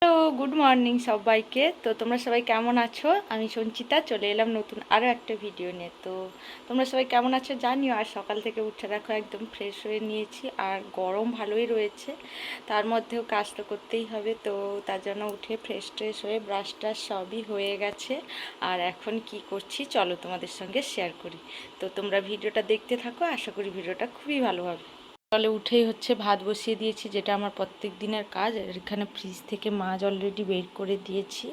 Hello, good morning সবাইকে। তো তোমরা সবাই কেমন আছো? আমি সঞ্চিতা চলে এলাম নতুন আরও একটা ভিডিও নিয়ে। তো তোমরা সবাই কেমন আছো জানিও। আর সকাল থেকে উঠে দেখো একদম ফ্রেশ হয়ে নিয়েছি, আর গরম ভালোই রয়েছে, তার মধ্যেও কাজ তো করতেই হবে। তো তার জন্য উঠে ফ্রেশ হয়ে ব্রাশ ট্রাশ সবই হয়ে গেছে। আর এখন কি করছি চলো তোমাদের সঙ্গে শেয়ার করি। তো তোমরা ভিডিওটা দেখতে থাকো, আশা করি ভিডিওটা খুবই ভালো হবে। সকালে উঠেই ভাত বসিয়ে দিয়েছি, যেটা আমার প্রত্যেক দিনের কাজ। এখানে ফ্রিজ থেকে মাছ অলরেডি বের করে দিয়েছি।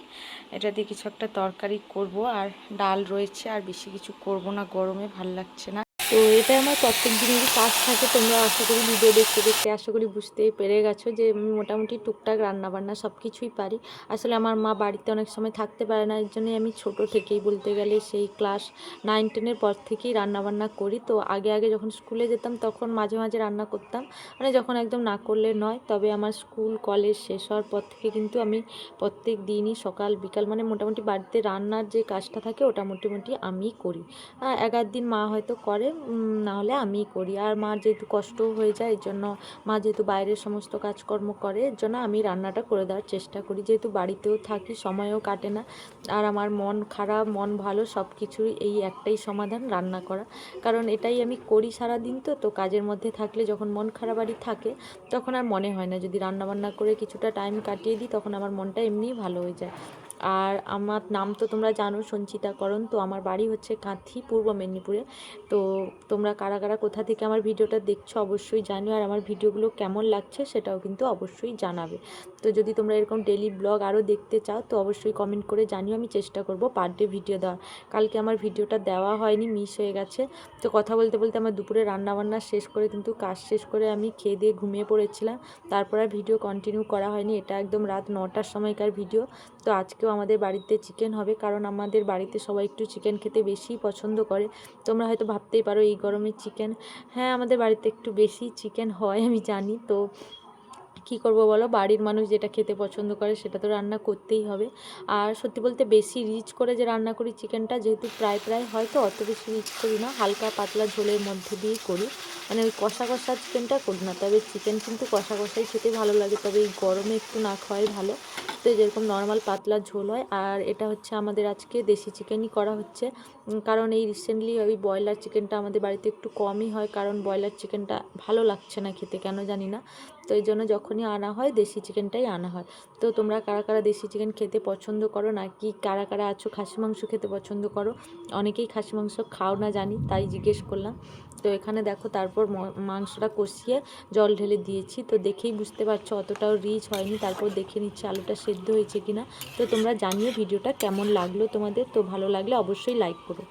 এটা দিয়ে কিছু একটা তরকারি করব, আর ডাল রয়েছে। আর বেশি কিছু করব না, গরমে ভাল লাগছে না। তো এটাই আমার প্রত্যেক দিনেরই কাজ থাকে। তোমরা আশা করি ভিডিও দেখতে দেখতে আশা করি বুঝতেই পেরে গেছো যে আমি মোটামুটি টুকটাক রান্নাবান্না সব কিছুই পারি। আসলে আমার মা বাড়িতে অনেক সময় থাকতে পারে না, এর জন্যই আমি ছোট থেকেই বলতে গেলে সেই ক্লাস 9-10-এর পর থেকেই রান্নাবান্না করি। তো আগে যখন স্কুলে যেতাম তখন মাঝে মাঝে রান্না করতাম, মানে যখন একদম না করলে নয়। তবে আমার স্কুল কলেজ শেষ হওয়ার পর থেকে কিন্তু আমি প্রত্যেক দিনই সকাল বিকাল মানে মোটামুটি বাড়িতে রান্নার যে কাজটা থাকে ওটা মোটামুটি আমিই করি। এক আধ দিন মা হয়তো করে, না হলে আমিই করি। আর মার যেহেতু কষ্ট হয়ে যায়, এর জন্য মা যেহেতু বাইরের সমস্ত কাজকর্ম করে, এর জন্য আমি রান্নাটা করে দেওয়ার চেষ্টা করি। যেহেতু বাড়িতেও থাকি, সময়ও কাটে না। আর আমার মন খারাপ মন ভালো সব কিছুই এই একটাই সমাধান, রান্না করা। কারণ এটাই আমি করি সারাদিন। তো কাজের মধ্যে থাকলে যখন মন খারাপ বাড়ি থাকে তখন আর মনে হয় না, যদি রান্নাবান্না করে কিছুটা টাইম কাটিয়ে দিই তখন আমার মনটা এমনিই ভালো হয়ে যায়। আর আমার নাম তো তোমরা জানো, সঞ্চিতাকরণ। তো আমার বাড়ি হচ্ছে কাঁথি, পূর্ব মেদিনীপুরে। তো তোমরা কারা কারা কোথা থেকে আমার ভিডিওটা দেখছো অবশ্যই জানিও, আর আমার ভিডিওগুলো কেমন লাগছে সেটাও কিন্তু অবশ্যই জানাবে। তো যদি তোমরা এরকম ডেলি ব্লগ আরও দেখতে চাও তো অবশ্যই কমেন্ট করে জানিও, আমি চেষ্টা করব পার ডে ভিডিও দেওয়ার। কালকে আমার ভিডিওটা দেওয়া হয়নি, মিস হয়ে গেছে। তো কথা বলতে বলতে আমার দুপুরে রান্নাবান্না শেষ করে কিন্তু কাজ শেষ করে আমি খেয়ে দিয়ে ঘুমিয়ে পড়েছিলাম। তারপর আর ভিডিও কন্টিনিউ করা হয়নি। এটা একদম রাত 9টার সময়কার ভিডিও। তো আজকেও আমাদের বাড়িতে চিকেন হবে, কারণ আমাদের বাড়িতে সবাই একটু চিকেন খেতে বেশিই পছন্দ করে। তোমরা হয়তো ভাবতেই পারো এই গরমে চিকেন। হ্যাঁ, আমাদের বাড়িতে একটু বেশি চিকেন হয়, আমি জানি। তো কী করবো বলো, বাড়ির মানুষ যেটা খেতে পছন্দ করে সেটা তো রান্না করতেই হবে। আর সত্যি বলতে বেশি রিচ করে যে রান্না করি চিকেনটা, যেহেতু প্রায় হয়তো অত বেশি রিচ করি না, হালকা পাতলা ঝোলের মধ্যে দিয়েই করি। মানে ওই কষা চিকেনটা করি না। তবে চিকেন কিন্তু কষাই খেতে ভালো লাগে, তবে এই গরমে একটু না খাওয়াই ভালো। তো যেরকম নর্মাল পাতলা ঝোল হয়। আর এটা হচ্ছে আমাদের আজকে দেশি চিকেনই করা হচ্ছে, কারণ এই রিসেন্টলি ওই ব্রয়লার চিকেনটা আমাদের বাড়িতে একটু কমই হয়, কারণ ব্রয়লার চিকেনটা ভালো লাগছে না খেতে, কেন জানি না। তো এই জন্য যখনই আনা হয় দেশি চিকেনটাই আনা হয়। তো তোমরা কারা কারা দেশি চিকেন খেতে পছন্দ করো, নাকি কারা কারা আছো খাসি মাংস খেতে পছন্দ করো? অনেকেই খাসি মাংস খাও না জানি, তাই জিজ্ঞেস করলাম। তো এখানে দেখো তারপর মাংসটা কষিয়ে জল ঢেলে দিয়েছি। তো দেখেই বুঝতে পারছো অতটাও রিচ হয়নি। তারপর দেখে নিচ্ছি আলুটা সেদ্ধ হয়েছে কিনা। তো তোমরা জানিও ভিডিওটা কেমন লাগলো তোমাদের। তো ভালো লাগলে অবশ্যই লাইক করো।